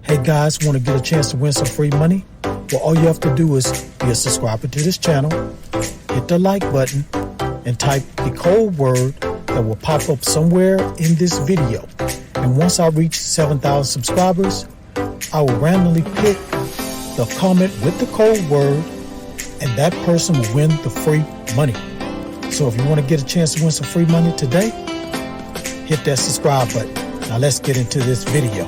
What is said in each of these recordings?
Hey guys, want to get a chance to win some free money? Well, all you have to do is be a subscriber to this channel, hit the like button, and type the code word that will pop up somewhere in this video. And once I reach 7,000 subscribers, I will randomly pick the comment with the code word, and that person will win the free money. So if you want to get a chance to win some free money today, hit that subscribe button. Now let's get into this video.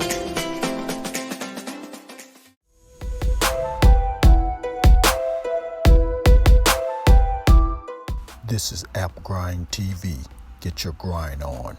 This is App Grind TV. Get your grind on.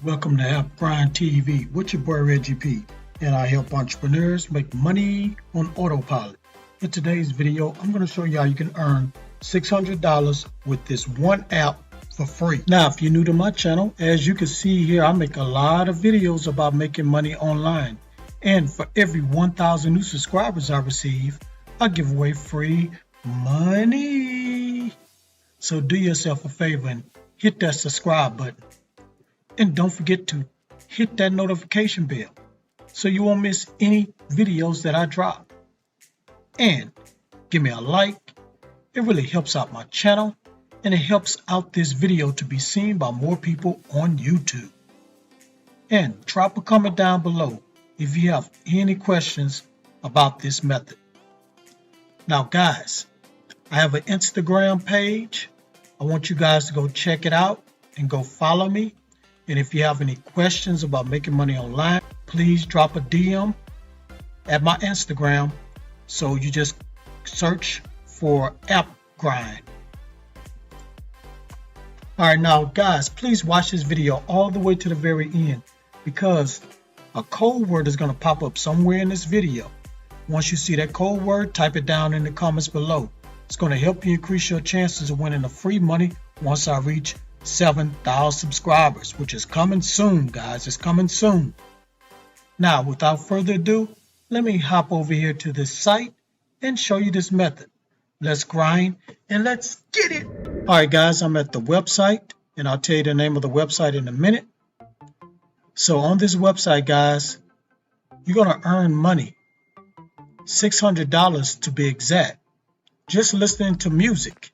Welcome to App Grind TV with your boy Reggie P. And I help entrepreneurs make money on autopilot. In today's video, I'm going to show you how you can earn $600 with this one app for free. Now, if you're new to my channel, as you can see here, I make a lot of videos about making money online. And for every 1,000 new subscribers I receive, I give away free money. So do yourself a favor and hit that subscribe button. And don't forget to hit that notification bell so you won't miss any videos that I drop. And give me a like. It really helps out my channel and it helps out this video to be seen by more people on YouTube. And drop a comment down below if you have any questions about this method. Now guys, I have an Instagram page. I want you guys to go check it out and go follow me. And if you have any questions about making money online, please drop a DM at my Instagram. So you just search for App Grind. Alright, now guys, please watch this video all the way to the very end because a code word is going to pop up somewhere in this video. Once you see that code word, type it down in the comments below. It's going to help you increase your chances of winning the free money once I reach 7,000 subscribers, which is coming soon, guys. It's coming soon. Now, without further ado, let me hop over here to this site and show you this method. Let's grind and let's get it. All right, guys, I'm at the website and I'll tell you the name of the website in a minute. So on this website, guys, you're going to earn money, $600 to be exact, just listening to music.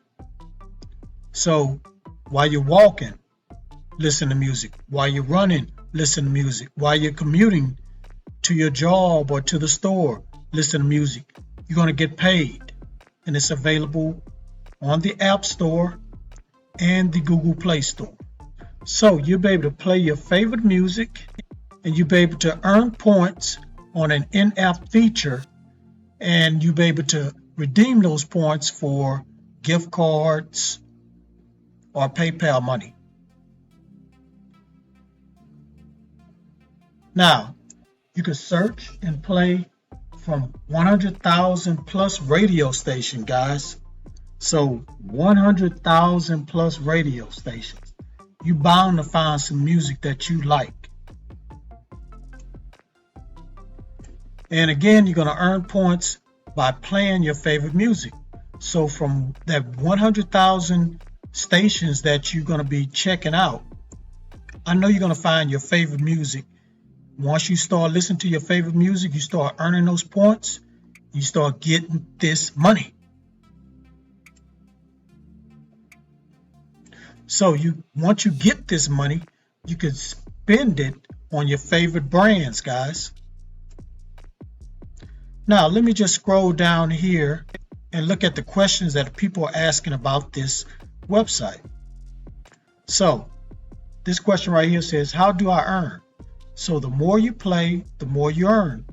So while you're walking, listen to music. While you're running, listen to music. While you're commuting to your job or to the store, listen to music. You're going to get paid. And it's available on the App Store and the Google Play Store. So you'll be able to play your favorite music and you'll be able to earn points on an in-app feature, and you'll be able to redeem those points for gift cards or PayPal money. Now, you can search and play from 100,000 plus radio station, guys. So 100,000 plus radio stations. You bound to find some music that you like. And again, you're going to earn points by playing your favorite music. So from that 100,000 stations that you're going to be checking out, I know you're going to find your favorite music. Once you start listening to your favorite music, you start earning those points, you start getting this money. So once you get this money, you can spend it on your favorite brands, guys. Now, let me just scroll down here and look at the questions that people are asking about this website. So this question right here says, how do I earn? So the more you play, the more you earn.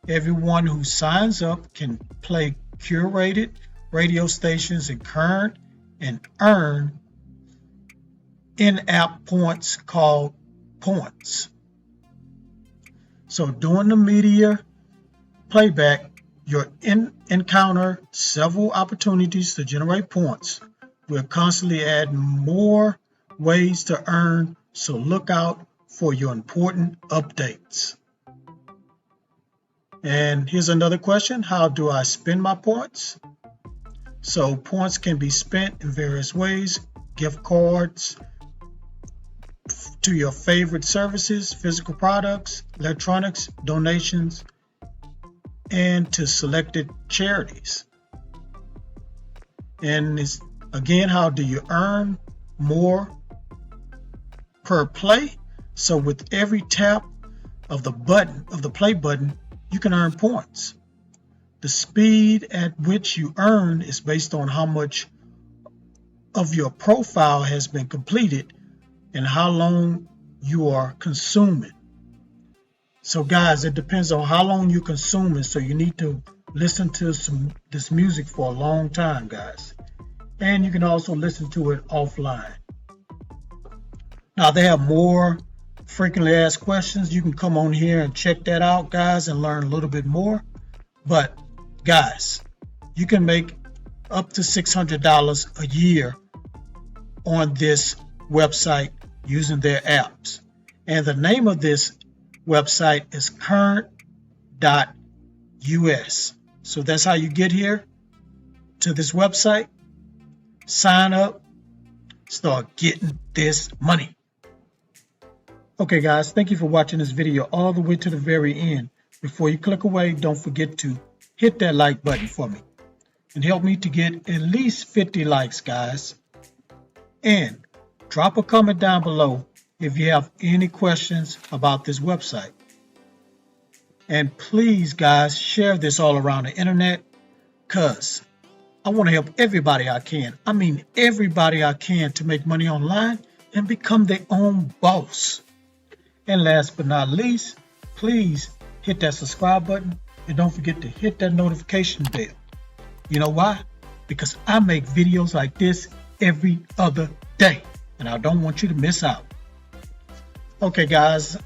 Everyone who signs up can play curated radio stations and current and earn in-app points called points. So during the media playback, you'll encounter several opportunities to generate points. We'll constantly add more ways to earn, so look out for your important updates. And here's another question. How do I spend my points? So points can be spent in various ways. Gift cards to your favorite services, physical products, electronics, donations, and to selected charities. And it's, again, how do you earn more per play? So with every tap of the button, of the play button, you can earn points. The speed at which you earn is based on how much of your profile has been completed and how long you are consuming. So guys, it depends on how long you're consuming. So you need to listen to this music for a long time, guys. And you can also listen to it offline. Now they have more frequently asked questions. You can come on here and check that out, guys, and learn a little bit more. But guys, you can make up to $600 a year on this website using their apps. And the name of this website is current.us. So that's how you get here to this website. Sign up, start getting this money. Okay guys, thank you for watching this video all the way to the very end. Before you click away, don't forget to hit that like button for me and help me to get at least 50 likes, guys. And drop a comment down below if you have any questions about this website. And please, guys, share this all around the internet, because I want to help everybody I can. I mean, everybody I can, to make money online and become their own boss. And last but not least, please hit that subscribe button and don't forget to hit that notification bell. You know why? Because I make videos like this every other day, and I don't want you to miss out. Okay guys,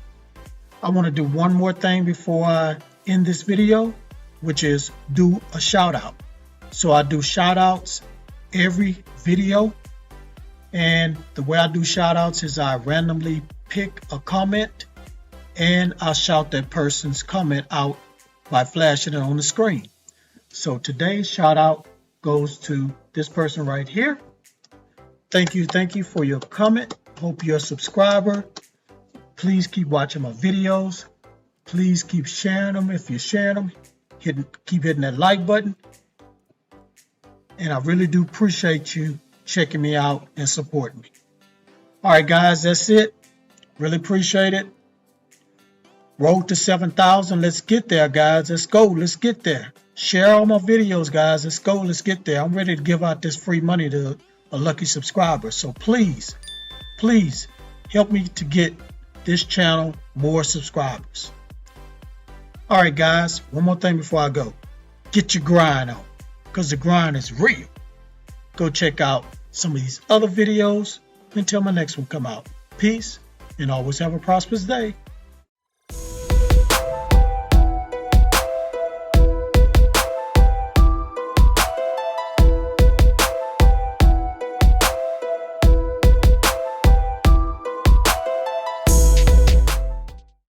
I want to do one more thing before I end this video, which is do a shout out. So I do shout outs every video, and the way I do shout outs is I randomly pick a comment and I'll shout that person's comment out by flashing it on the screen. So today's shout out goes to this person right here. Thank you for your comment. Hope you're a subscriber. Please keep watching my videos. Please keep sharing them. If you're sharing them, keep hitting that like button. And I really do appreciate you checking me out and supporting me. All right, guys, that's it. Really appreciate it. Road to 7,000. Let's get there, guys. Let's go. Let's get there. Share all my videos, guys. Let's go. Let's get there. I'm ready to give out this free money to a lucky subscriber. So please, please help me to get this channel more subscribers. All right, guys. One more thing before I go. Get your grind on, because the grind is real. Go check out some of these other videos until my next one come out. Peace, and always have a prosperous day.